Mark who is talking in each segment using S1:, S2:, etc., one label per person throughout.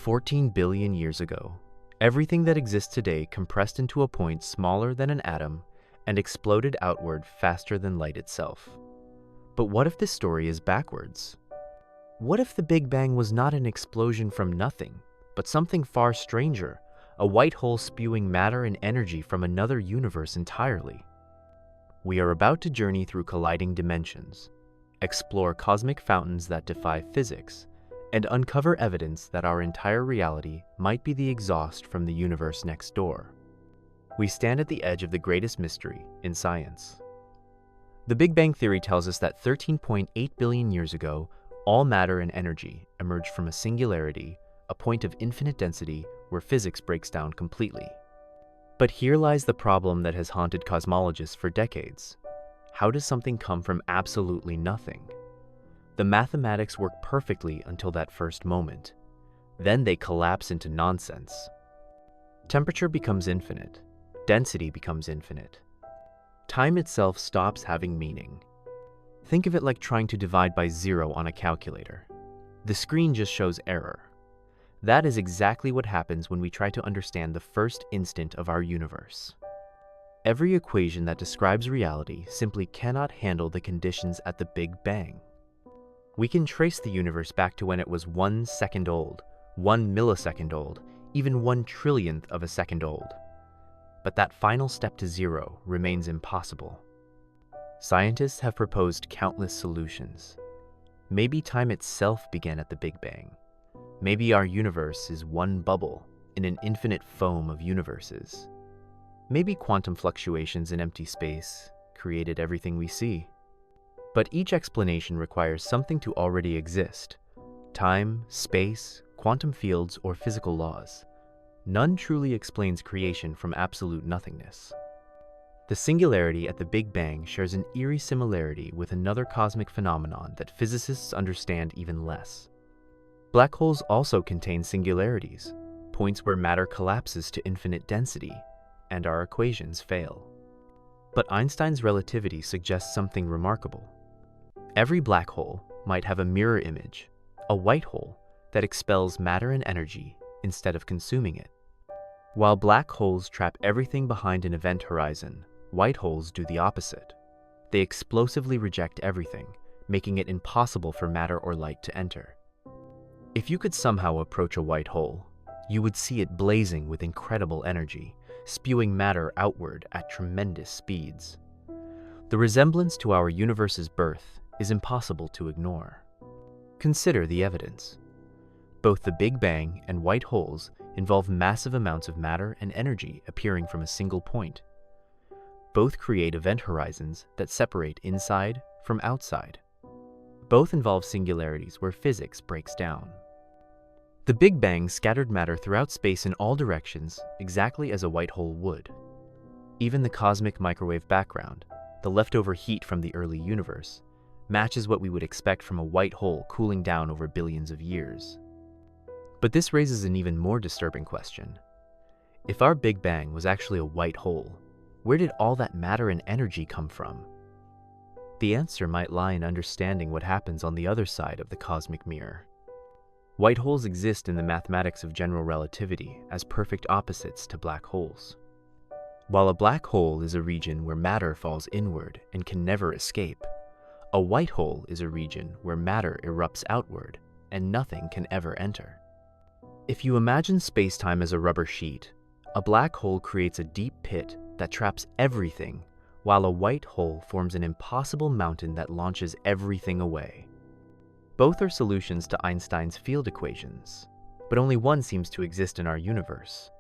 S1: 14 billion years ago, everything that exists today compressed into a point smaller than an atom and exploded outward faster than light itself. But what if this story is backwards? What if the Big Bang was not an explosion from nothing, but something far stranger, a white hole spewing matter and energy from another universe entirely? We are about to journey through colliding dimensions, explore cosmic fountains that defy physics, and uncover evidence that our entire reality might be the exhaust from the universe next door. We stand at the edge of the greatest mystery in science. The Big Bang Theory tells us that 13.8 billion years ago, all matter and energy emerged from a singularity, a point of infinite density where physics breaks down completely. But here lies the problem that has haunted cosmologists for decades. How does something come from absolutely nothing? The mathematics work perfectly until that first moment. Then they collapse into nonsense. Temperature becomes infinite. Density becomes infinite. Time itself stops having meaning. Think of it like trying to divide by zero on a calculator. The screen just shows error. That is exactly what happens when we try to understand the first instant of our universe. Every equation that describes reality simply cannot handle the conditions at the Big Bang. We can trace the universe back to when it was 1 second old, 1 millisecond old, even 1 trillionth of a second old. But that final step to zero remains impossible. Scientists have proposed countless solutions. Maybe time itself began at the Big Bang. Maybe our universe is one bubble in an infinite foam of universes. Maybe quantum fluctuations in empty space created everything we see. But each explanation requires something to already exist: time, space, quantum fields, or physical laws. None truly explains creation from absolute nothingness. The singularity at the Big Bang shares an eerie similarity with another cosmic phenomenon that physicists understand even less. Black holes also contain singularities, points where matter collapses to infinite density, and our equations fail. But Einstein's relativity suggests something remarkable. Every black hole might have a mirror image, a white hole that expels matter and energy instead of consuming it. While black holes trap everything behind an event horizon, white holes do the opposite. They explosively reject everything, making it impossible for matter or light to enter. If you could somehow approach a white hole, you would see it blazing with incredible energy, spewing matter outward at tremendous speeds. The resemblance to our universe's birth is impossible to ignore. Consider the evidence. Both the Big Bang and white holes involve massive amounts of matter and energy appearing from a single point. Both create event horizons that separate inside from outside. Both involve singularities where physics breaks down. The Big Bang scattered matter throughout space in all directions, exactly as a white hole would. Even the cosmic microwave background, the leftover heat from the early universe, matches what we would expect from a white hole cooling down over billions of years. But this raises an even more disturbing question. If our Big Bang was actually a white hole, where did all that matter and energy come from? The answer might lie in understanding what happens on the other side of the cosmic mirror. White holes exist in the mathematics of general relativity as perfect opposites to black holes. While a black hole is a region where matter falls inward and can never escape, a white hole is a region where matter erupts outward and nothing can ever enter. If you imagine spacetime as a rubber sheet, a black hole creates a deep pit that traps everything, while a white hole forms an impossible mountain that launches everything away. Both are solutions to Einstein's field equations, but only one seems to exist in our universe.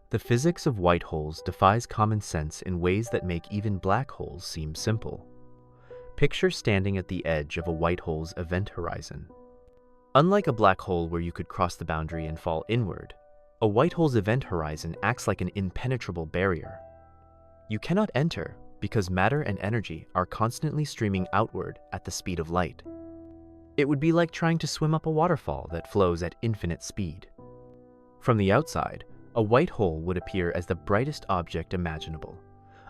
S1: The physics of white holes defies common sense in ways that make even black holes seem simple. Picture standing at the edge of a white hole's event horizon. Unlike a black hole where you could cross the boundary and fall inward, a white hole's event horizon acts like an impenetrable barrier. You cannot enter because matter and energy are constantly streaming outward at the speed of light. It would be like trying to swim up a waterfall that flows at infinite speed. From the outside, a white hole would appear as the brightest object imaginable,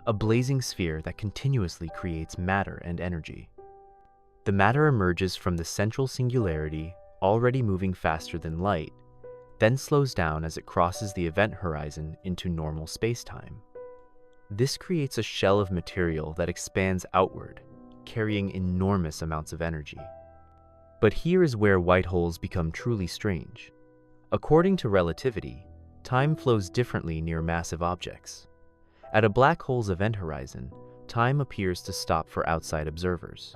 S1: a blazing sphere that continuously creates matter and energy. The matter emerges from the central singularity, already moving faster than light, then slows down as it crosses the event horizon into normal spacetime. This creates a shell of material that expands outward, carrying enormous amounts of energy. But here is where white holes become truly strange. According to relativity, time flows differently near massive objects. At a black hole's event horizon, time appears to stop for outside observers.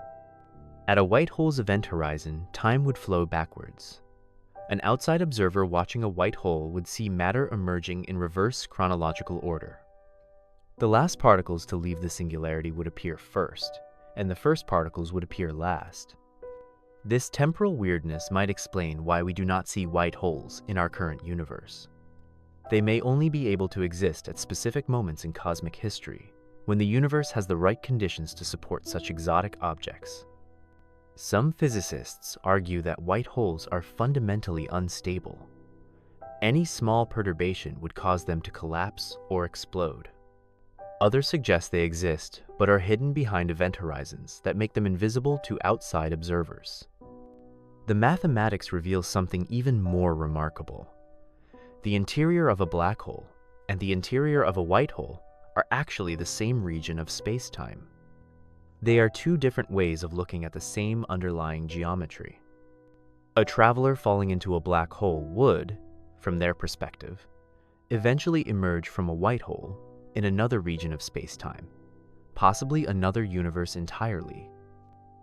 S1: At a white hole's event horizon, time would flow backwards. An outside observer watching a white hole would see matter emerging in reverse chronological order. The last particles to leave the singularity would appear first, and the first particles would appear last. This temporal weirdness might explain why we do not see white holes in our current universe. They may only be able to exist at specific moments in cosmic history, when the universe has the right conditions to support such exotic objects. Some physicists argue that white holes are fundamentally unstable. Any small perturbation would cause them to collapse or explode. Others suggest they exist, but are hidden behind event horizons that make them invisible to outside observers. The mathematics reveals something even more remarkable. The interior of a black hole and the interior of a white hole are actually the same region of spacetime. They are two different ways of looking at the same underlying geometry. A traveler falling into a black hole would, from their perspective, eventually emerge from a white hole in another region of spacetime, possibly another universe entirely.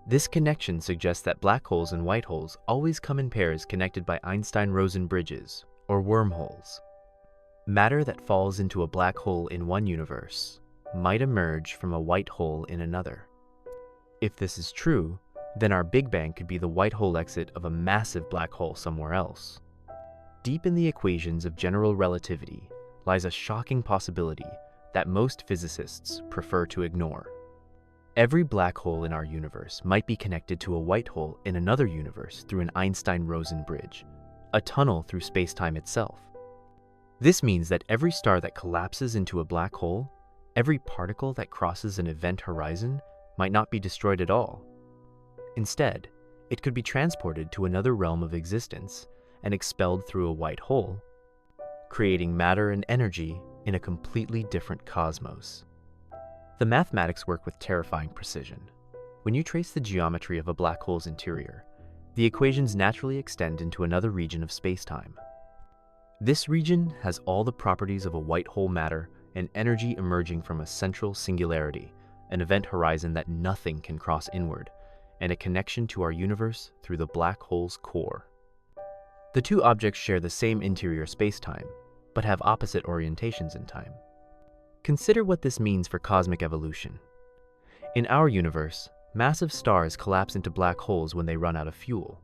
S1: This connection suggests that black holes and white holes always come in pairs connected by Einstein-Rosen bridges, or wormholes. Matter that falls into a black hole in one universe might emerge from a white hole in another. If this is true, then our Big Bang could be the white hole exit of a massive black hole somewhere else. Deep in the equations of general relativity lies a shocking possibility that most physicists prefer to ignore. Every black hole in our universe might be connected to a white hole in another universe through an Einstein-Rosen bridge, a tunnel through spacetime itself. This means that every star that collapses into a black hole, every particle that crosses an event horizon, might not be destroyed at all. Instead, it could be transported to another realm of existence and expelled through a white hole, creating matter and energy in a completely different cosmos. The mathematics work with terrifying precision. When you trace the geometry of a black hole's interior, the equations naturally extend into another region of spacetime. This region has all the properties of a white hole matter and energy emerging from a central singularity, an event horizon that nothing can cross inward, and a connection to our universe through the black hole's core. The two objects share the same interior spacetime, but have opposite orientations in time. Consider what this means for cosmic evolution. In our universe, massive stars collapse into black holes when they run out of fuel.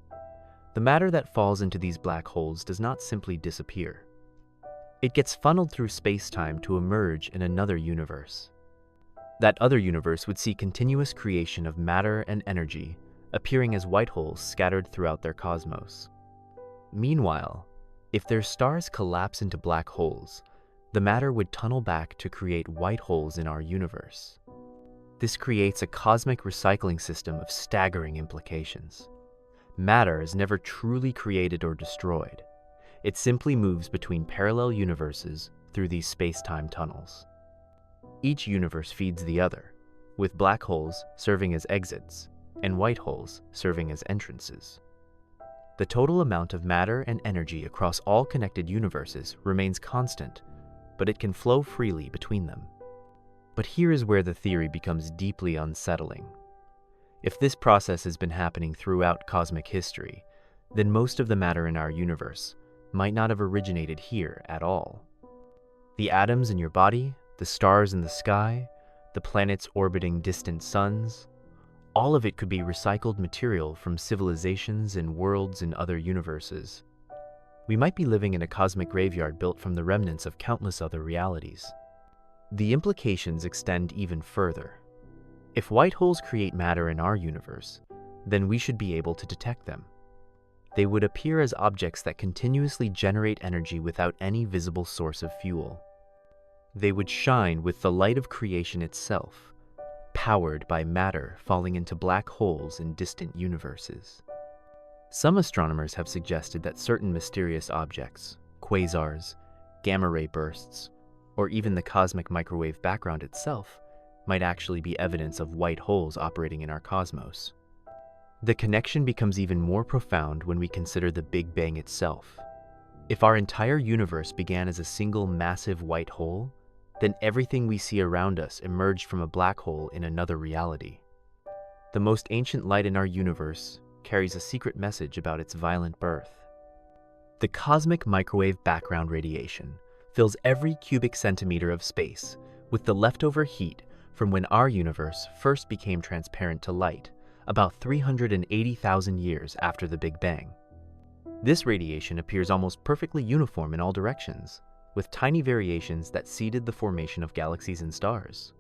S1: The matter that falls into these black holes does not simply disappear. It gets funneled through spacetime to emerge in another universe. That other universe would see continuous creation of matter and energy, appearing as white holes scattered throughout their cosmos. Meanwhile, if their stars collapse into black holes, the matter would tunnel back to create white holes in our universe. This creates a cosmic recycling system of staggering implications. Matter is never truly created or destroyed. It simply moves between parallel universes through these space-time tunnels. Each universe feeds the other, with black holes serving as exits and white holes serving as entrances. The total amount of matter and energy across all connected universes remains constant, but it can flow freely between them. But here is where the theory becomes deeply unsettling. If this process has been happening throughout cosmic history, then most of the matter in our universe might not have originated here at all. The atoms in your body, the stars in the sky, the planets orbiting distant suns, all of it could be recycled material from civilizations and worlds in other universes. We might be living in a cosmic graveyard built from the remnants of countless other realities. The implications extend even further. If white holes create matter in our universe, then we should be able to detect them. They would appear as objects that continuously generate energy without any visible source of fuel. They would shine with the light of creation itself, powered by matter falling into black holes in distant universes. Some astronomers have suggested that certain mysterious objects, quasars, gamma-ray bursts, or even the cosmic microwave background itself might actually be evidence of white holes operating in our cosmos. The connection becomes even more profound when we consider the Big Bang itself. If our entire universe began as a single massive white hole, then everything we see around us emerged from a black hole in another reality. The most ancient light in our universe carries a secret message about its violent birth. The cosmic microwave background radiation fills every cubic centimeter of space with the leftover heat from when our universe first became transparent to light, about 380,000 years after the Big Bang. This radiation appears almost perfectly uniform in all directions, with tiny variations that seeded the formation of galaxies and stars.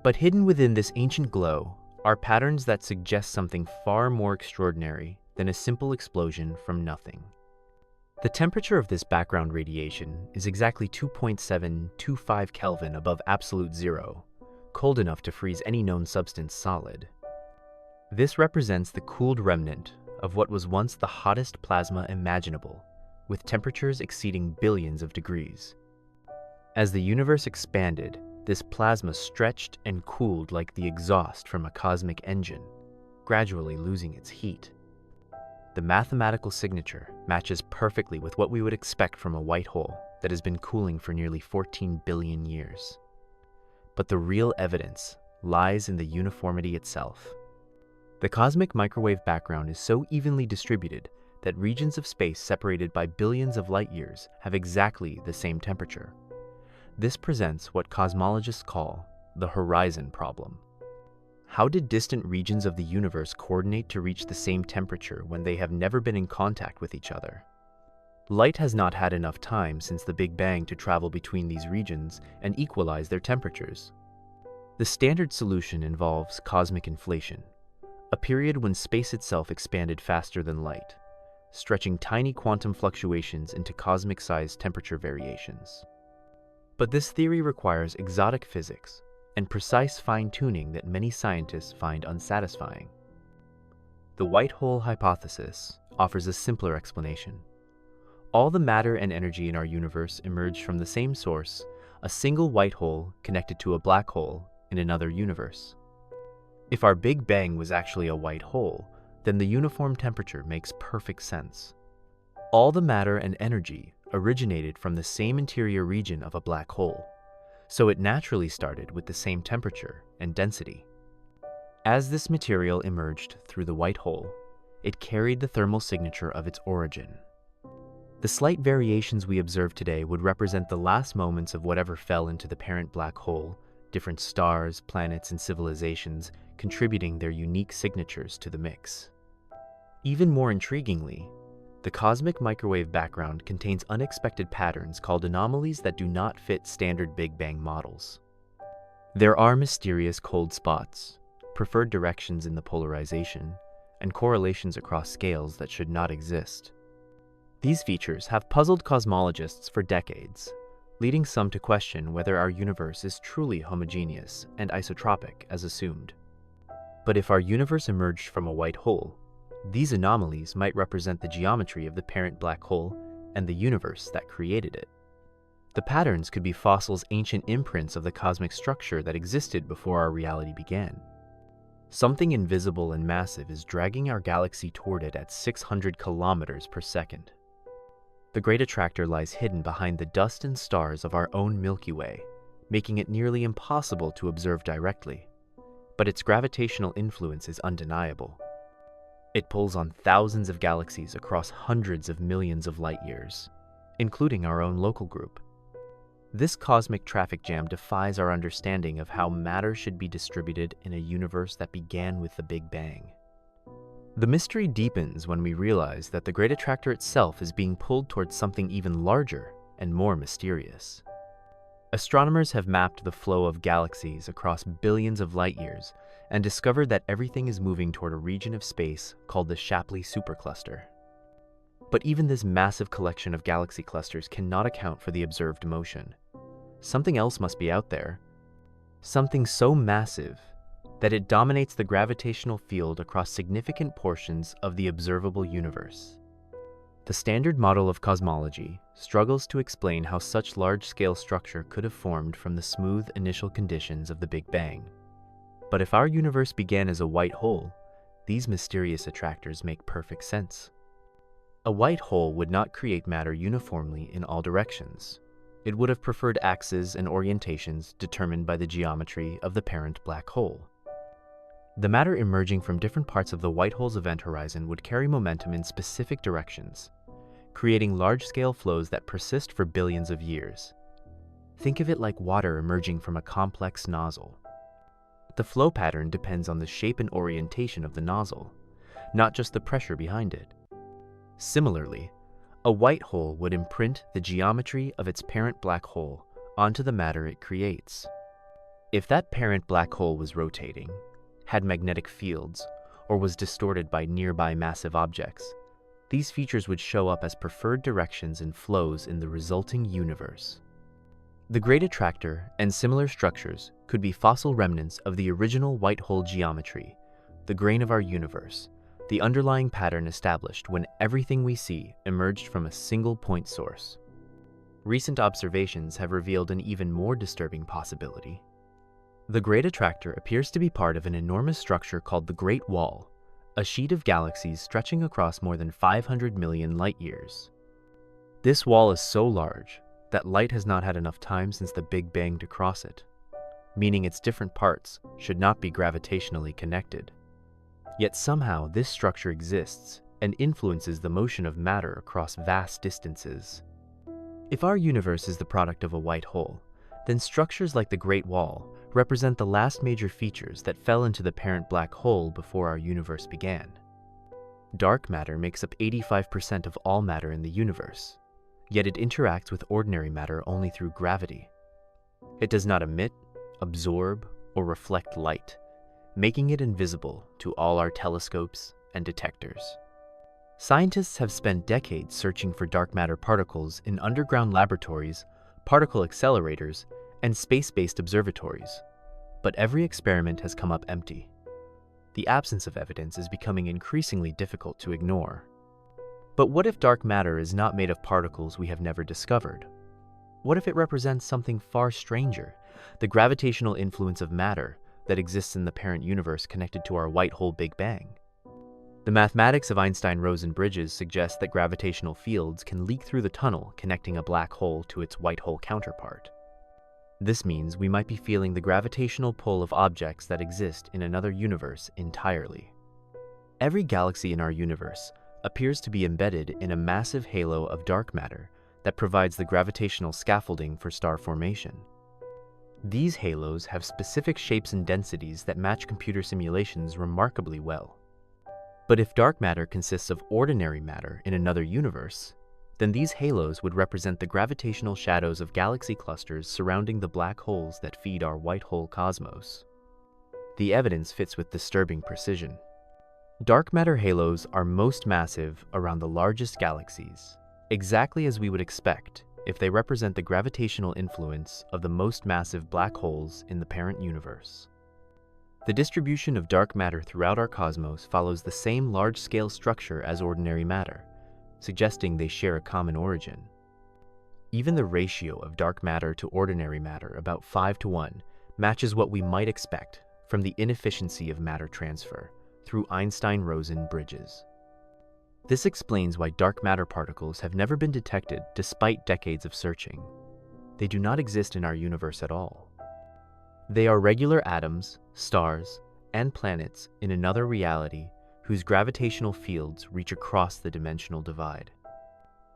S1: But hidden within this ancient glow are patterns that suggest something far more extraordinary than a simple explosion from nothing. The temperature of this background radiation is exactly 2.725 Kelvin above absolute zero, cold enough to freeze any known substance solid. This represents the cooled remnant of what was once the hottest plasma imaginable, with temperatures exceeding billions of degrees. As the universe expanded, this plasma stretched and cooled like the exhaust from a cosmic engine, gradually losing its heat. The mathematical signature matches perfectly with what we would expect from a white hole that has been cooling for nearly 14 billion years. But the real evidence lies in the uniformity itself. The cosmic microwave background is so evenly distributed that regions of space separated by billions of light years have exactly the same temperature. This presents what cosmologists call the horizon problem. How did distant regions of the universe coordinate to reach the same temperature when they have never been in contact with each other? Light has not had enough time since the Big Bang to travel between these regions and equalize their temperatures. The standard solution involves cosmic inflation, a period when space itself expanded faster than light, stretching tiny quantum fluctuations into cosmic-sized temperature variations. But this theory requires exotic physics and precise fine-tuning that many scientists find unsatisfying. The white hole hypothesis offers a simpler explanation. All the matter and energy in our universe emerge from the same source, a single white hole connected to a black hole in another universe. If our Big Bang was actually a white hole, then the uniform temperature makes perfect sense. All the matter and energy originated from the same interior region of a black hole, so it naturally started with the same temperature and density. As this material emerged through the white hole, it carried the thermal signature of its origin. The slight variations we observe today would represent the last moments of whatever fell into the parent black hole, different stars, planets, and civilizations contributing their unique signatures to the mix. Even more intriguingly, the cosmic microwave background contains unexpected patterns called anomalies that do not fit standard Big Bang models. There are mysterious cold spots, preferred directions in the polarization, and correlations across scales that should not exist. These features have puzzled cosmologists for decades, leading some to question whether our universe is truly homogeneous and isotropic as assumed. But if our universe emerged from a white hole, these anomalies might represent the geometry of the parent black hole and the universe that created it. The patterns could be fossils' ancient imprints of the cosmic structure that existed before our reality began. Something invisible and massive is dragging our galaxy toward it at 600 kilometers per second. The Great Attractor lies hidden behind the dust and stars of our own Milky Way, making it nearly impossible to observe directly. But its gravitational influence is undeniable. It pulls on thousands of galaxies across hundreds of millions of light years, including our own local group. This cosmic traffic jam defies our understanding of how matter should be distributed in a universe that began with the Big Bang. The mystery deepens when we realize that the Great Attractor itself is being pulled towards something even larger and more mysterious. Astronomers have mapped the flow of galaxies across billions of light years and discovered that everything is moving toward a region of space called the Shapley supercluster. But even this massive collection of galaxy clusters cannot account for the observed motion. Something else must be out there. Something so massive that it dominates the gravitational field across significant portions of the observable universe. The standard model of cosmology struggles to explain how such large-scale structure could have formed from the smooth initial conditions of the Big Bang. But if our universe began as a white hole, these mysterious attractors make perfect sense. A white hole would not create matter uniformly in all directions. It would have preferred axes and orientations determined by the geometry of the parent black hole. The matter emerging from different parts of the white hole's event horizon would carry momentum in specific directions, creating large-scale flows that persist for billions of years. Think of it like water emerging from a complex nozzle. The flow pattern depends on the shape and orientation of the nozzle, not just the pressure behind it. Similarly, a white hole would imprint the geometry of its parent black hole onto the matter it creates. If that parent black hole was rotating, had magnetic fields, or was distorted by nearby massive objects, these features would show up as preferred directions and flows in the resulting universe. The Great Attractor and similar structures could be fossil remnants of the original white hole geometry, the grain of our universe, the underlying pattern established when everything we see emerged from a single point source. Recent observations have revealed an even more disturbing possibility. The Great Attractor appears to be part of an enormous structure called the Great Wall, a sheet of galaxies stretching across more than 500 million light-years. This wall is so large that light has not had enough time since the Big Bang to cross it, meaning its different parts should not be gravitationally connected. Yet somehow this structure exists and influences the motion of matter across vast distances. If our universe is the product of a white hole, then structures like the Great Wall represent the last major features that fell into the parent black hole before our universe began. Dark matter makes up 85% of all matter in the universe, yet it interacts with ordinary matter only through gravity. It does not emit, absorb, or reflect light, making it invisible to all our telescopes and detectors. Scientists have spent decades searching for dark matter particles in underground laboratories, particle accelerators, and space-based observatories, but every experiment has come up empty. The absence of evidence is becoming increasingly difficult to ignore. But what if dark matter is not made of particles we have never discovered? What if it represents something far stranger, the gravitational influence of matter that exists in the parent universe connected to our white hole Big Bang? The mathematics of Einstein-Rosen bridges suggest that gravitational fields can leak through the tunnel connecting a black hole to its white hole counterpart. This means we might be feeling the gravitational pull of objects that exist in another universe entirely. Every galaxy in our universe appears to be embedded in a massive halo of dark matter that provides the gravitational scaffolding for star formation. These halos have specific shapes and densities that match computer simulations remarkably well. But if dark matter consists of ordinary matter in another universe, then these halos would represent the gravitational shadows of galaxy clusters surrounding the black holes that feed our white hole cosmos. The evidence fits with disturbing precision. Dark matter halos are most massive around the largest galaxies, exactly as we would expect if they represent the gravitational influence of the most massive black holes in the parent universe. The distribution of dark matter throughout our cosmos follows the same large-scale structure as ordinary matter, suggesting they share a common origin. Even the ratio of dark matter to ordinary matter, about 5:1, matches what we might expect from the inefficiency of matter transfer through Einstein-Rosen bridges. This explains why dark matter particles have never been detected despite decades of searching. They do not exist in our universe at all. They are regular atoms, stars, and planets in another reality whose gravitational fields reach across the dimensional divide.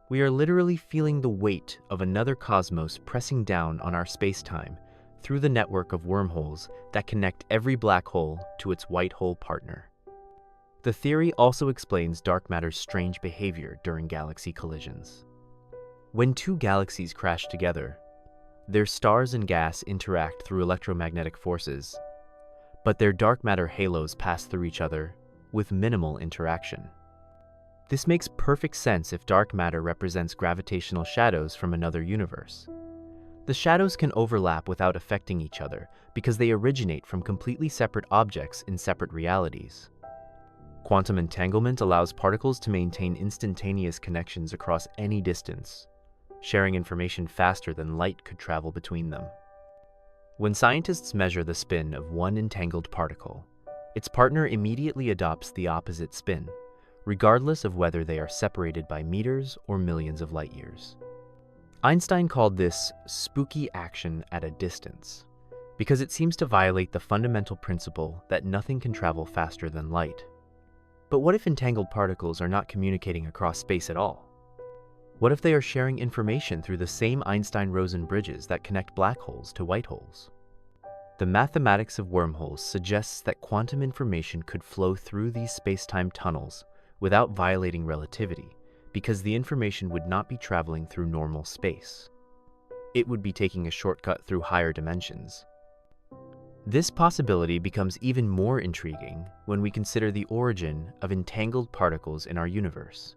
S1: We are literally feeling the weight of another cosmos pressing down on our spacetime through the network of wormholes that connect every black hole to its white hole partner. The theory also explains dark matter's strange behavior during galaxy collisions. When two galaxies crash together, their stars and gas interact through electromagnetic forces, but their dark matter halos pass through each other with minimal interaction. This makes perfect sense if dark matter represents gravitational shadows from another universe. The shadows can overlap without affecting each other because they originate from completely separate objects in separate realities. Quantum entanglement allows particles to maintain instantaneous connections across any distance, sharing information faster than light could travel between them. When scientists measure the spin of one entangled particle, its partner immediately adopts the opposite spin, regardless of whether they are separated by meters or millions of light years. Einstein called this spooky action at a distance, because it seems to violate the fundamental principle that nothing can travel faster than light. But what if entangled particles are not communicating across space at all? What if they are sharing information through the same Einstein-Rosen bridges that connect black holes to white holes? The mathematics of wormholes suggests that quantum information could flow through these space-time tunnels without violating relativity, because the information would not be traveling through normal space. It would be taking a shortcut through higher dimensions. This possibility becomes even more intriguing when we consider the origin of entangled particles in our universe.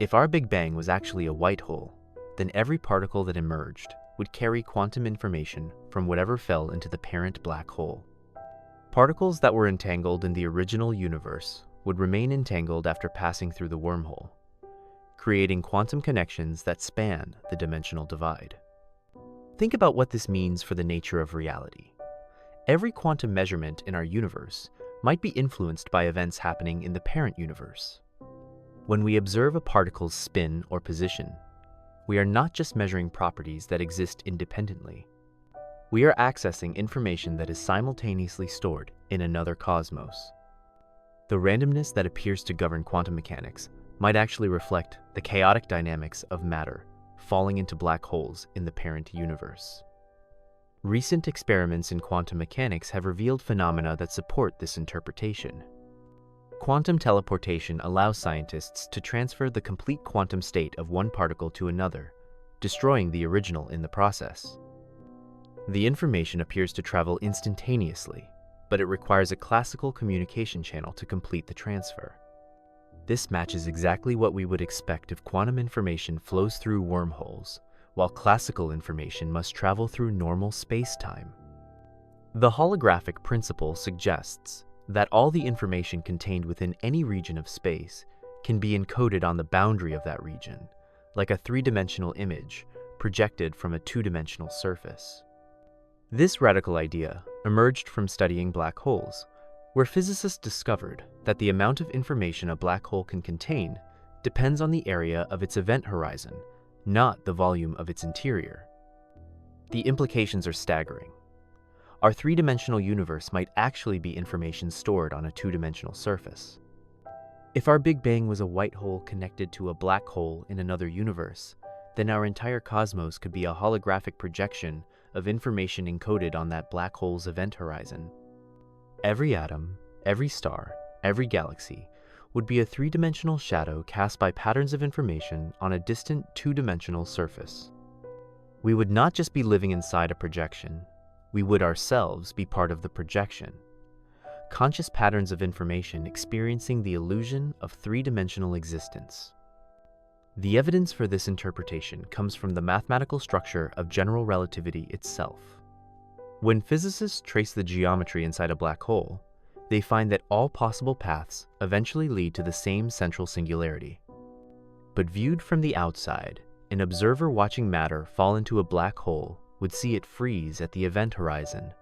S1: If our Big Bang was actually a white hole, then every particle that emerged would carry quantum information from whatever fell into the parent black hole. Particles that were entangled in the original universe would remain entangled after passing through the wormhole, creating quantum connections that span the dimensional divide. Think about what this means for the nature of reality. Every quantum measurement in our universe might be influenced by events happening in the parent universe. When we observe a particle's spin or position, we are not just measuring properties that exist independently. We are accessing information that is simultaneously stored in another cosmos. The randomness that appears to govern quantum mechanics might actually reflect the chaotic dynamics of matter falling into black holes in the parent universe. Recent experiments in quantum mechanics have revealed phenomena that support this interpretation. Quantum teleportation allows scientists to transfer the complete quantum state of one particle to another, destroying the original in the process. The information appears to travel instantaneously, but it requires a classical communication channel to complete the transfer. This matches exactly what we would expect if quantum information flows through wormholes, while classical information must travel through normal space-time. The holographic principle suggests that all the information contained within any region of space can be encoded on the boundary of that region, like a three-dimensional image projected from a two-dimensional surface. This radical idea emerged from studying black holes, where physicists discovered that the amount of information a black hole can contain depends on the area of its event horizon, not the volume of its interior. The implications are staggering. Our three-dimensional universe might actually be information stored on a two-dimensional surface. If our Big Bang was a white hole connected to a black hole in another universe, then our entire cosmos could be a holographic projection of information encoded on that black hole's event horizon. Every atom, every star, every galaxy would be a three-dimensional shadow cast by patterns of information on a distant two-dimensional surface. We would not just be living inside a projection, we would ourselves be part of the projection. Conscious patterns of information experiencing the illusion of three-dimensional existence. The evidence for this interpretation comes from the mathematical structure of general relativity itself. When physicists trace the geometry inside a black hole, they find that all possible paths eventually lead to the same central singularity. But viewed from the outside, an observer watching matter fall into a black hole would see it freeze at the event horizon,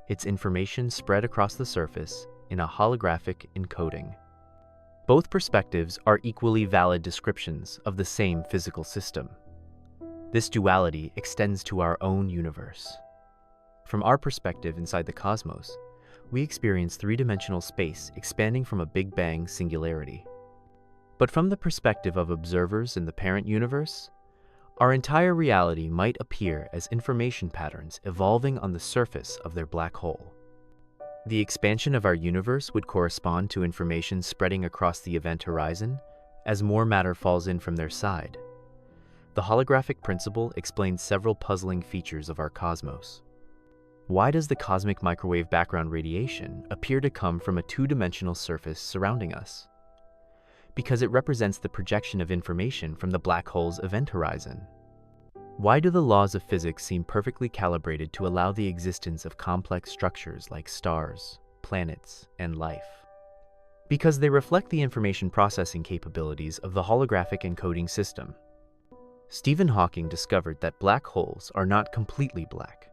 S1: its information spread across the surface in a holographic encoding. Both perspectives are equally valid descriptions of the same physical system. This duality extends to our own universe. From our perspective inside the cosmos, we experience three-dimensional space expanding from a Big Bang singularity. But from the perspective of observers in the parent universe, our entire reality might appear as information patterns evolving on the surface of their black hole. The expansion of our universe would correspond to information spreading across the event horizon as more matter falls in from their side. The holographic principle explains several puzzling features of our cosmos. Why does the cosmic microwave background radiation appear to come from a two-dimensional surface surrounding us? Because it represents the projection of information from the black hole's event horizon. Why do the laws of physics seem perfectly calibrated to allow the existence of complex structures like stars, planets, and life? Because they reflect the information processing capabilities of the holographic encoding system. Stephen Hawking discovered that black holes are not completely black.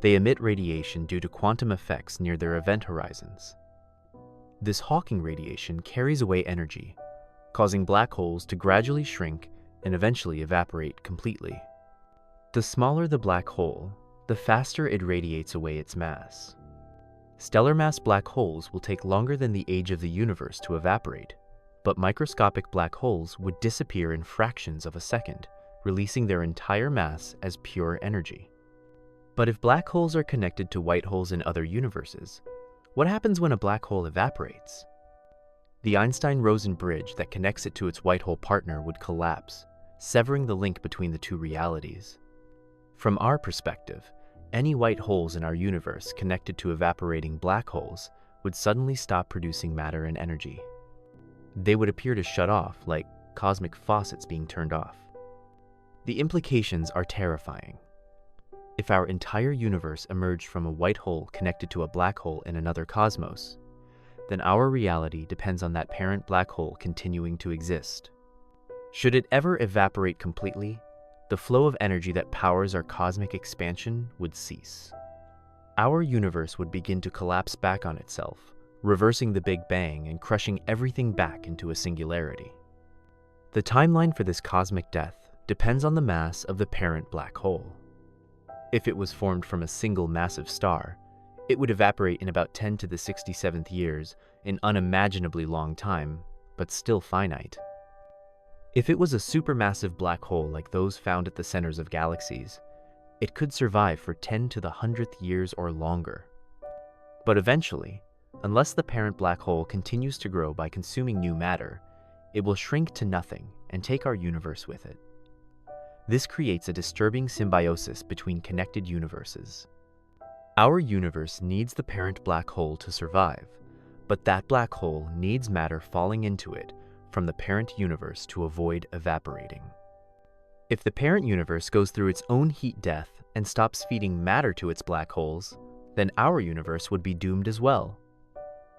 S1: They emit radiation due to quantum effects near their event horizons. This Hawking radiation carries away energy, causing black holes to gradually shrink and eventually evaporate completely. The smaller the black hole, the faster it radiates away its mass. Stellar mass black holes will take longer than the age of the universe to evaporate, but microscopic black holes would disappear in fractions of a second, releasing their entire mass as pure energy. But if black holes are connected to white holes in other universes, what happens when a black hole evaporates? The Einstein-Rosen bridge that connects it to its white hole partner would collapse, severing the link between the two realities. From our perspective, any white holes in our universe connected to evaporating black holes would suddenly stop producing matter and energy. They would appear to shut off, like cosmic faucets being turned off. The implications are terrifying. If our entire universe emerged from a white hole connected to a black hole in another cosmos, then our reality depends on that parent black hole continuing to exist. Should it ever evaporate completely, the flow of energy that powers our cosmic expansion would cease. Our universe would begin to collapse back on itself, reversing the Big Bang and crushing everything back into a singularity. The timeline for this cosmic death depends on the mass of the parent black hole. If it was formed from a single massive star, it would evaporate in about 10 to the 67th years, an unimaginably long time, but still finite. If it was a supermassive black hole like those found at the centers of galaxies, it could survive for 10 to the 100th years or longer. But eventually, unless the parent black hole continues to grow by consuming new matter, it will shrink to nothing and take our universe with it. This creates a disturbing symbiosis between connected universes. Our universe needs the parent black hole to survive, but that black hole needs matter falling into it from the parent universe to avoid evaporating. If the parent universe goes through its own heat death and stops feeding matter to its black holes, then our universe would be doomed as well.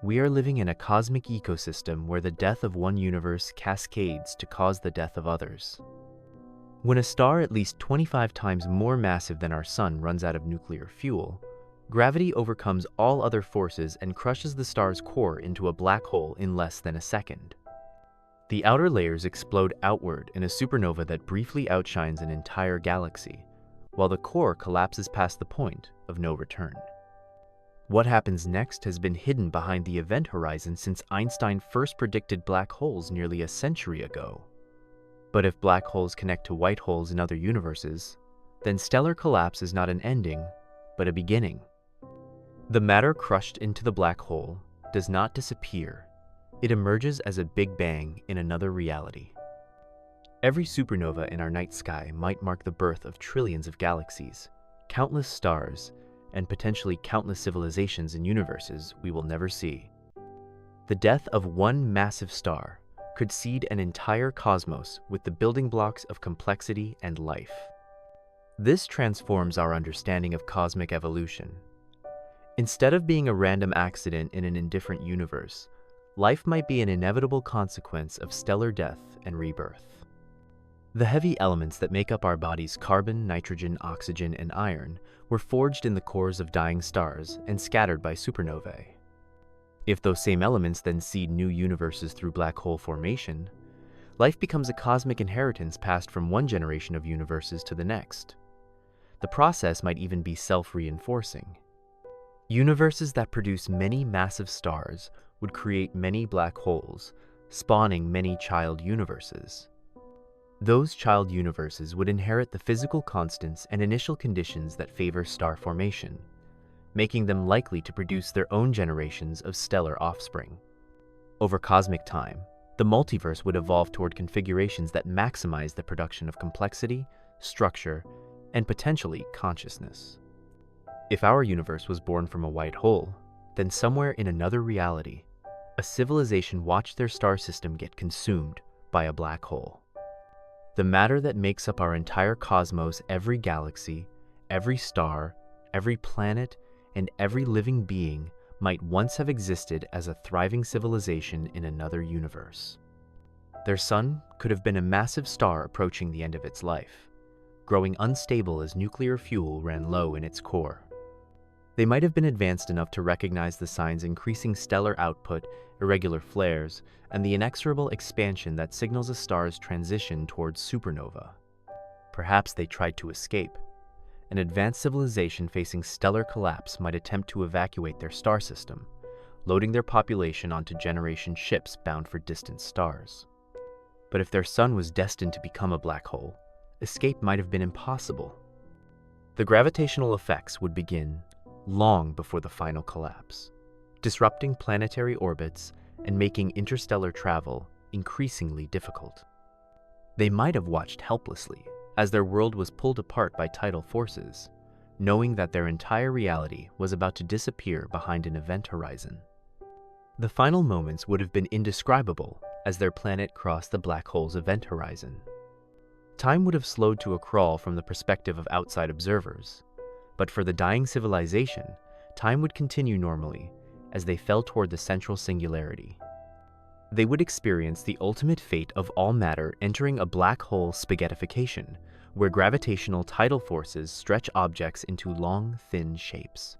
S1: We are living in a cosmic ecosystem where the death of one universe cascades to cause the death of others. When a star at least 25 times more massive than our Sun runs out of nuclear fuel, gravity overcomes all other forces and crushes the star's core into a black hole in less than a second. The outer layers explode outward in a supernova that briefly outshines an entire galaxy, while the core collapses past the point of no return. What happens next has been hidden behind the event horizon since Einstein first predicted black holes nearly a century ago. But if black holes connect to white holes in other universes, then stellar collapse is not an ending, but a beginning. The matter crushed into the black hole does not disappear. It emerges as a Big Bang in another reality. Every supernova in our night sky might mark the birth of trillions of galaxies, countless stars, and potentially countless civilizations and universes we will never see. The death of one massive star could seed an entire cosmos with the building blocks of complexity and life. This transforms our understanding of cosmic evolution. Instead of being a random accident in an indifferent universe, life might be an inevitable consequence of stellar death and rebirth. The heavy elements that make up our bodies, carbon, nitrogen, oxygen, and iron, were forged in the cores of dying stars and scattered by supernovae. If those same elements then seed new universes through black hole formation, life becomes a cosmic inheritance passed from one generation of universes to the next. The process might even be self-reinforcing. Universes that produce many massive stars would create many black holes, spawning many child universes. Those child universes would inherit the physical constants and initial conditions that favor star formation, making them likely to produce their own generations of stellar offspring. Over cosmic time, the multiverse would evolve toward configurations that maximize the production of complexity, structure, and potentially consciousness. If our universe was born from a white hole, then somewhere in another reality, a civilization watched their star system get consumed by a black hole. The matter that makes up our entire cosmos, every galaxy, every star, every planet, and every living being might once have existed as a thriving civilization in another universe. Their sun could have been a massive star approaching the end of its life, growing unstable as nuclear fuel ran low in its core. They might have been advanced enough to recognize the sign's increasing stellar output, irregular flares, and the inexorable expansion that signals a star's transition towards supernova. Perhaps they tried to escape. An advanced civilization facing stellar collapse might attempt to evacuate their star system, loading their population onto generation ships bound for distant stars. But if their sun was destined to become a black hole, escape might have been impossible. The gravitational effects would begin long before the final collapse, disrupting planetary orbits and making interstellar travel increasingly difficult. They might have watched helplessly as their world was pulled apart by tidal forces, knowing that their entire reality was about to disappear behind an event horizon. The final moments would have been indescribable as their planet crossed the black hole's event horizon. Time would have slowed to a crawl from the perspective of outside observers, but for the dying civilization, time would continue normally as they fell toward the central singularity. They would experience the ultimate fate of all matter entering a black hole spaghettification, where gravitational tidal forces stretch objects into long, thin shapes.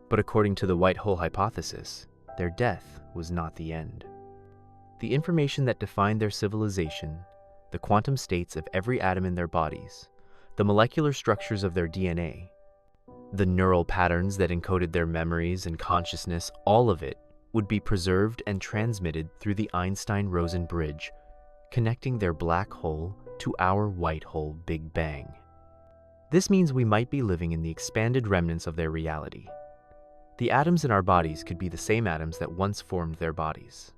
S1: But according to the white hole hypothesis, their death was not the end. The information that defined their civilization, the quantum states of every atom in their bodies, the molecular structures of their DNA, the neural patterns that encoded their memories and consciousness, all of it would be preserved and transmitted through the Einstein-Rosen bridge, connecting their black hole to our white hole Big Bang. This means we might be living in the expanded remnants of their reality. The atoms in our bodies could be the same atoms that once formed their bodies.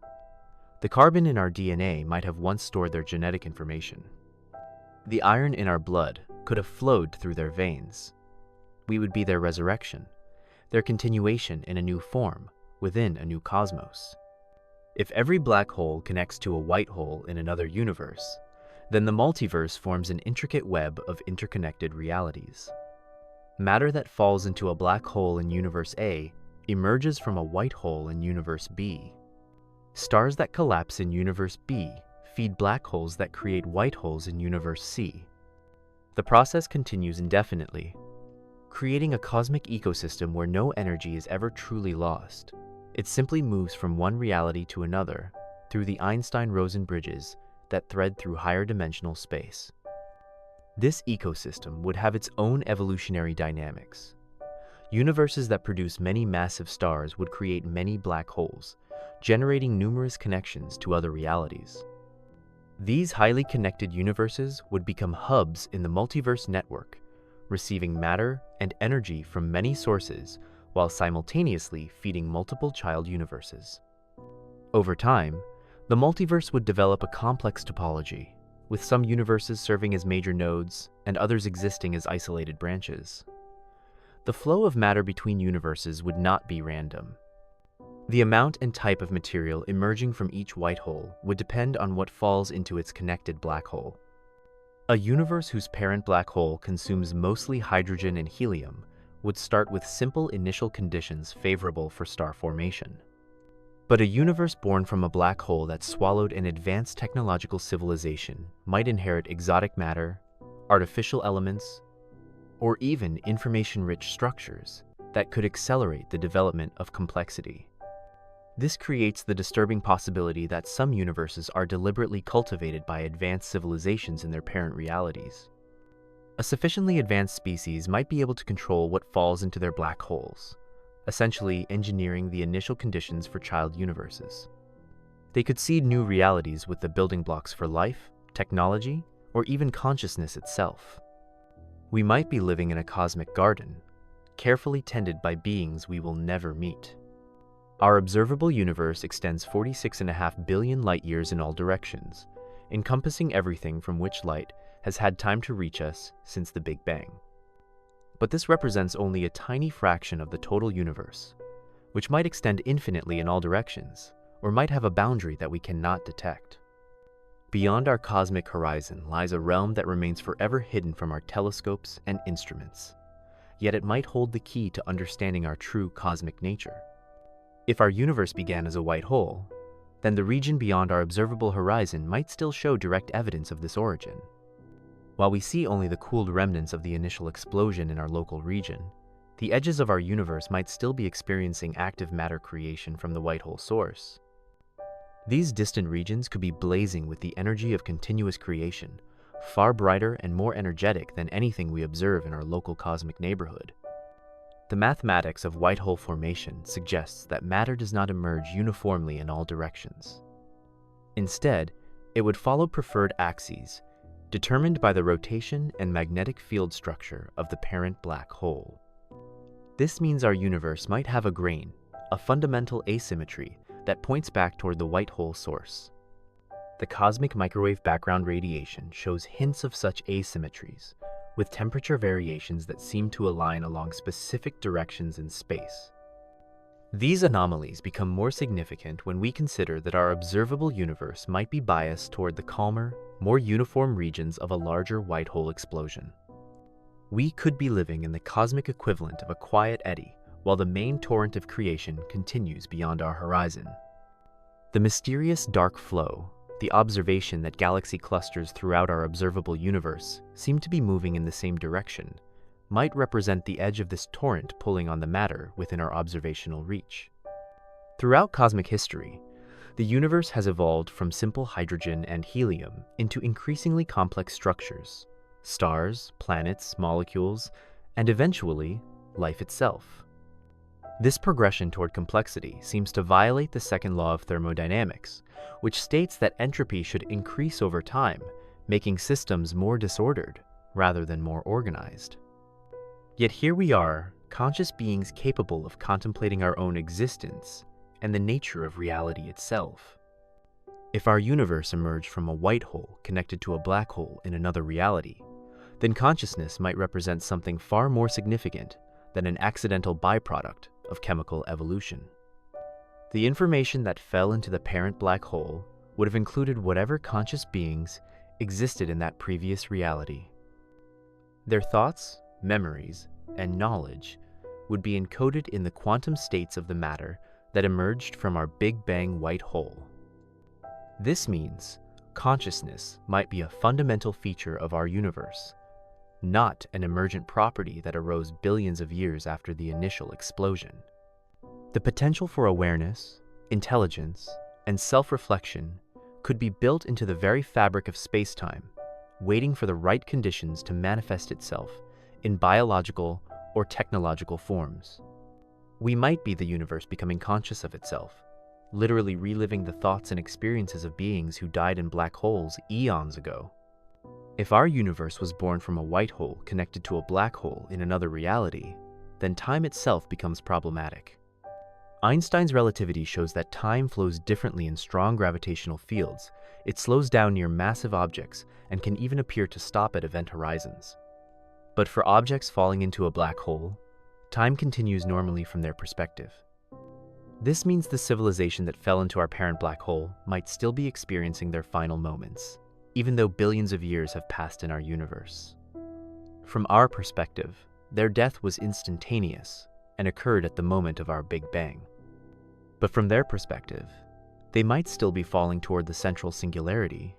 S1: The carbon in our DNA might have once stored their genetic information. The iron in our blood could have flowed through their veins. We would be their resurrection, their continuation in a new form within a new cosmos. If every black hole connects to a white hole in another universe, then the multiverse forms an intricate web of interconnected realities. Matter that falls into a black hole in Universe A emerges from a white hole in Universe B. Stars that collapse in Universe B feed black holes that create white holes in Universe C. The process continues indefinitely, creating a cosmic ecosystem where no energy is ever truly lost. It simply moves from one reality to another through the Einstein-Rosen bridges that thread through higher dimensional space. This ecosystem would have its own evolutionary dynamics. Universes that produce many massive stars would create many black holes, generating numerous connections to other realities. These highly connected universes would become hubs in the multiverse network, receiving matter and energy from many sources while simultaneously feeding multiple child universes. Over time, the multiverse would develop a complex topology, with some universes serving as major nodes and others existing as isolated branches. The flow of matter between universes would not be random. The amount and type of material emerging from each white hole would depend on what falls into its connected black hole. A universe whose parent black hole consumes mostly hydrogen and helium would start with simple initial conditions favorable for star formation. But a universe born from a black hole that swallowed an advanced technological civilization might inherit exotic matter, artificial elements, or even information-rich structures that could accelerate the development of complexity. This creates the disturbing possibility that some universes are deliberately cultivated by advanced civilizations in their parent realities. A sufficiently advanced species might be able to control what falls into their black holes, essentially engineering the initial conditions for child universes. They could seed new realities with the building blocks for life, technology, or even consciousness itself. We might be living in a cosmic garden, carefully tended by beings we will never meet. Our observable universe extends 46.5 billion light-years in all directions, encompassing everything from which light has had time to reach us since the Big Bang. But this represents only a tiny fraction of the total universe, which might extend infinitely in all directions, or might have a boundary that we cannot detect. Beyond our cosmic horizon lies a realm that remains forever hidden from our telescopes and instruments, yet it might hold the key to understanding our true cosmic nature. If our universe began as a white hole, then the region beyond our observable horizon might still show direct evidence of this origin. While we see only the cooled remnants of the initial explosion in our local region, the edges of our universe might still be experiencing active matter creation from the white hole source. These distant regions could be blazing with the energy of continuous creation, far brighter and more energetic than anything we observe in our local cosmic neighborhood. The mathematics of white hole formation suggests that matter does not emerge uniformly in all directions. Instead, it would follow preferred axes, determined by the rotation and magnetic field structure of the parent black hole. This means our universe might have a grain, a fundamental asymmetry that points back toward the white hole source. The cosmic microwave background radiation shows hints of such asymmetries, with temperature variations that seem to align along specific directions in space. These anomalies become more significant when we consider that our observable universe might be biased toward the calmer, more uniform regions of a larger white hole explosion. We could be living in the cosmic equivalent of a quiet eddy while the main torrent of creation continues beyond our horizon. The mysterious dark flow, the observation that galaxy clusters throughout our observable universe seem to be moving in the same direction, might represent the edge of this torrent pulling on the matter within our observational reach. Throughout cosmic history, the universe has evolved from simple hydrogen and helium into increasingly complex structures: stars, planets, molecules, and eventually, life itself. This progression toward complexity seems to violate the second law of thermodynamics, which states that entropy should increase over time, making systems more disordered rather than more organized. Yet here we are, conscious beings capable of contemplating our own existence and the nature of reality itself. If our universe emerged from a white hole connected to a black hole in another reality, then consciousness might represent something far more significant than an accidental byproduct of chemical evolution. The information that fell into the parent black hole would have included whatever conscious beings existed in that previous reality. Their thoughts, memories, and knowledge would be encoded in the quantum states of the matter that emerged from our Big Bang white hole. This means consciousness might be a fundamental feature of our universe, not an emergent property that arose billions of years after the initial explosion. The potential for awareness, intelligence, and self-reflection could be built into the very fabric of spacetime, waiting for the right conditions to manifest itself in biological or technological forms. We might be the universe becoming conscious of itself, literally reliving the thoughts and experiences of beings who died in black holes eons ago. If our universe was born from a white hole connected to a black hole in another reality, then time itself becomes problematic. Einstein's relativity shows that time flows differently in strong gravitational fields. It slows down near massive objects and can even appear to stop at event horizons. But for objects falling into a black hole, time continues normally from their perspective. This means the civilization that fell into our parent black hole might still be experiencing their final moments, even though billions of years have passed in our universe. From our perspective, their death was instantaneous and occurred at the moment of our Big Bang. But from their perspective, they might still be falling toward the central singularity,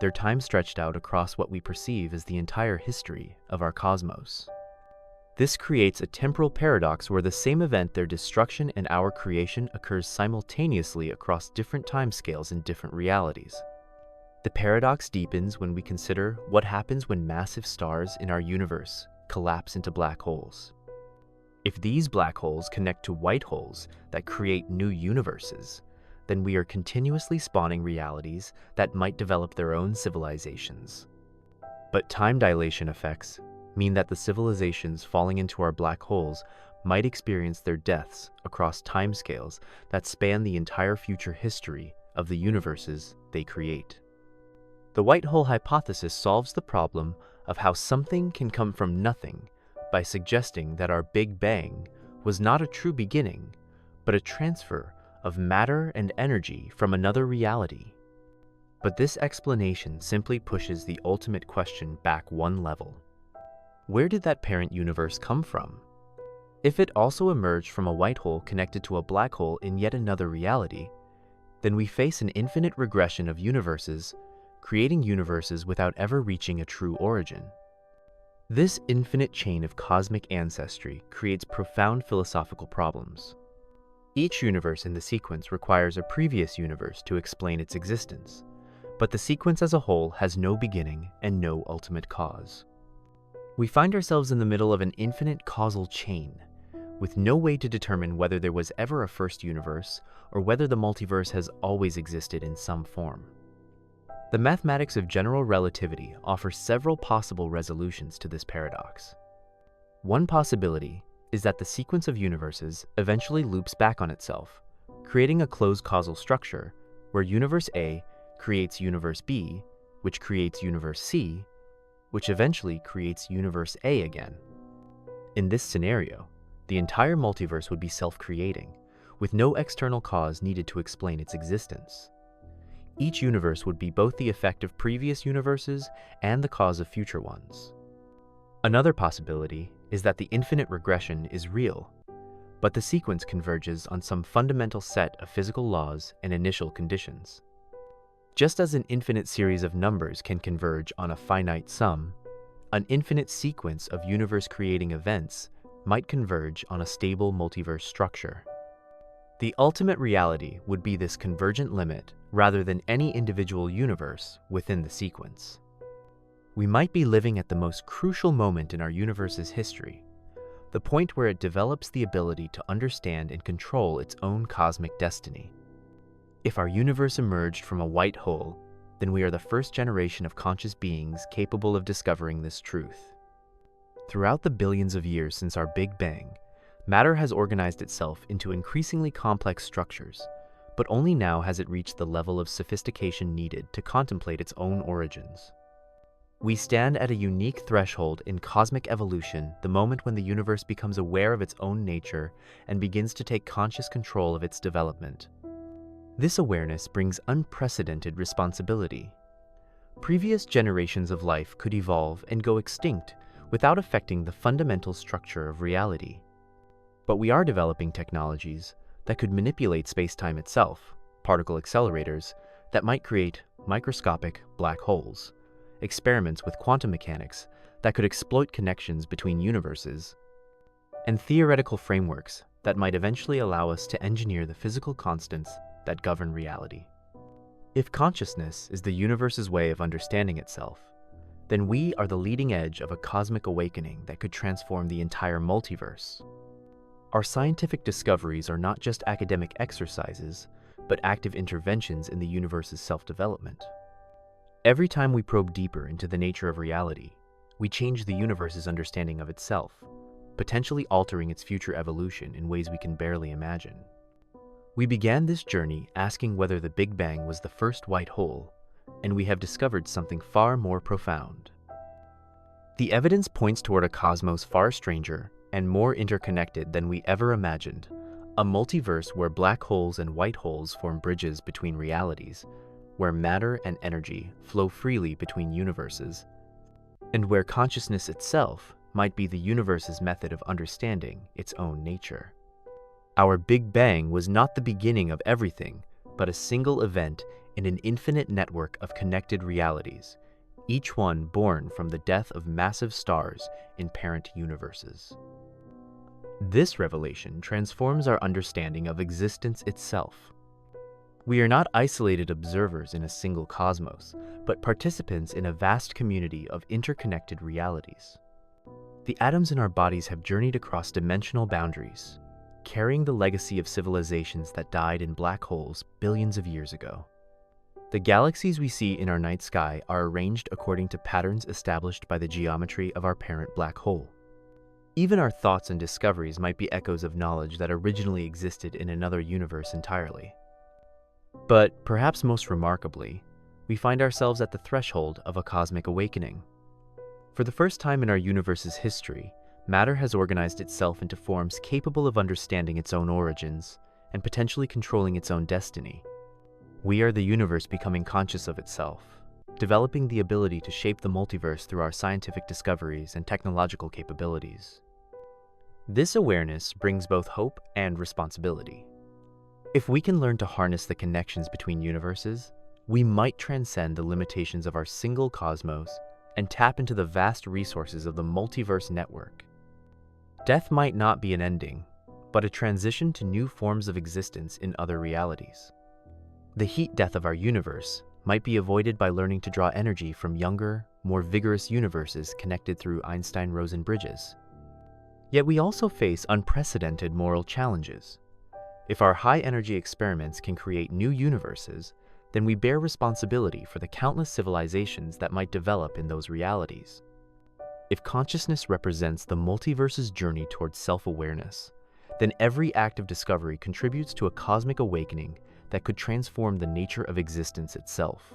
S1: their time stretched out across what we perceive as the entire history of our cosmos. This creates a temporal paradox where the same event, their destruction and our creation, occurs simultaneously across different timescales in different realities. The paradox deepens when we consider what happens when massive stars in our universe collapse into black holes. If these black holes connect to white holes that create new universes, then we are continuously spawning realities that might develop their own civilizations. But time dilation effects mean that the civilizations falling into our black holes might experience their deaths across timescales that span the entire future history of the universes they create. The white hole hypothesis solves the problem of how something can come from nothing by suggesting that our Big Bang was not a true beginning, but a transfer of matter and energy from another reality. But this explanation simply pushes the ultimate question back one level. Where did that parent universe come from? If it also emerged from a white hole connected to a black hole in yet another reality, then we face an infinite regression of universes, creating universes without ever reaching a true origin. This infinite chain of cosmic ancestry creates profound philosophical problems. Each universe in the sequence requires a previous universe to explain its existence, but the sequence as a whole has no beginning and no ultimate cause. We find ourselves in the middle of an infinite causal chain, with no way to determine whether there was ever a first universe or whether the multiverse has always existed in some form. The mathematics of general relativity offers several possible resolutions to this paradox. One possibility is that the sequence of universes eventually loops back on itself, creating a closed causal structure where universe A creates universe B, which creates universe C, which eventually creates universe A again. In this scenario, the entire multiverse would be self-creating, with no external cause needed to explain its existence. Each universe would be both the effect of previous universes and the cause of future ones. Another possibility is that the infinite regression is real, but the sequence converges on some fundamental set of physical laws and initial conditions. Just as an infinite series of numbers can converge on a finite sum, an infinite sequence of universe-creating events might converge on a stable multiverse structure. The ultimate reality would be this convergent limit rather than any individual universe within the sequence. We might be living at the most crucial moment in our universe's history, the point where it develops the ability to understand and control its own cosmic destiny. If our universe emerged from a white hole, then we are the first generation of conscious beings capable of discovering this truth. Throughout the billions of years since our Big Bang, matter has organized itself into increasingly complex structures, but only now has it reached the level of sophistication needed to contemplate its own origins. We stand at a unique threshold in cosmic evolution the moment when the universe becomes aware of its own nature and begins to take conscious control of its development. This awareness brings unprecedented responsibility. Previous generations of life could evolve and go extinct without affecting the fundamental structure of reality. But we are developing technologies that could manipulate spacetime itself, particle accelerators that might create microscopic black holes, experiments with quantum mechanics that could exploit connections between universes, and theoretical frameworks that might eventually allow us to engineer the physical constants that govern reality. If consciousness is the universe's way of understanding itself, then we are the leading edge of a cosmic awakening that could transform the entire multiverse. Our scientific discoveries are not just academic exercises, but active interventions in the universe's self-development. Every time we probe deeper into the nature of reality, we change the universe's understanding of itself, potentially altering its future evolution in ways we can barely imagine. We began this journey asking whether the Big Bang was the first white hole, and we have discovered something far more profound. The evidence points toward a cosmos far stranger and more interconnected than we ever imagined, a multiverse where black holes and white holes form bridges between realities, where matter and energy flow freely between universes, and where consciousness itself might be the universe's method of understanding its own nature. Our Big Bang was not the beginning of everything, but a single event in an infinite network of connected realities, each one born from the death of massive stars in parent universes. This revelation transforms our understanding of existence itself. We are not isolated observers in a single cosmos, but participants in a vast community of interconnected realities. The atoms in our bodies have journeyed across dimensional boundaries, carrying the legacy of civilizations that died in black holes billions of years ago. The galaxies we see in our night sky are arranged according to patterns established by the geometry of our parent black hole. Even our thoughts and discoveries might be echoes of knowledge that originally existed in another universe entirely. But perhaps most remarkably, we find ourselves at the threshold of a cosmic awakening. For the first time in our universe's history, matter has organized itself into forms capable of understanding its own origins and potentially controlling its own destiny. We are the universe becoming conscious of itself, developing the ability to shape the multiverse through our scientific discoveries and technological capabilities. This awareness brings both hope and responsibility. If we can learn to harness the connections between universes, we might transcend the limitations of our single cosmos and tap into the vast resources of the multiverse network. Death might not be an ending, but a transition to new forms of existence in other realities. The heat death of our universe might be avoided by learning to draw energy from younger, more vigorous universes connected through Einstein-Rosen bridges. Yet we also face unprecedented moral challenges. If our high-energy experiments can create new universes, then we bear responsibility for the countless civilizations that might develop in those realities. If consciousness represents the multiverse's journey towards self-awareness, then every act of discovery contributes to a cosmic awakening that could transform the nature of existence itself.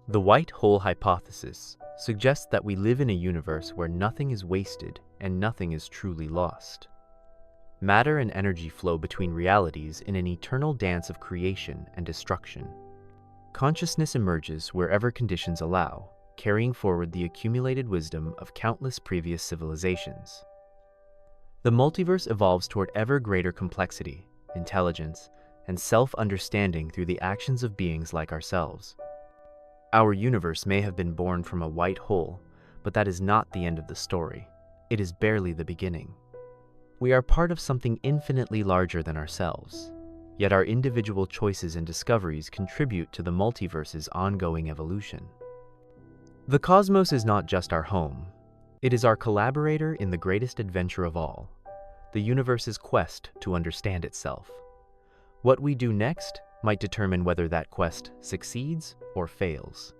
S1: The white hole hypothesis suggests that we live in a universe where nothing is wasted and nothing is truly lost. Matter and energy flow between realities in an eternal dance of creation and destruction. Consciousness emerges wherever conditions allow, carrying forward the accumulated wisdom of countless previous civilizations. The multiverse evolves toward ever greater complexity, intelligence, and self-understanding through the actions of beings like ourselves. Our universe may have been born from a white hole, but that is not the end of the story. It is barely the beginning. We are part of something infinitely larger than ourselves, yet our individual choices and discoveries contribute to the multiverse's ongoing evolution. The cosmos is not just our home. It is our collaborator in the greatest adventure of all, the universe's quest to understand itself. What we do next might determine whether that quest succeeds or fails.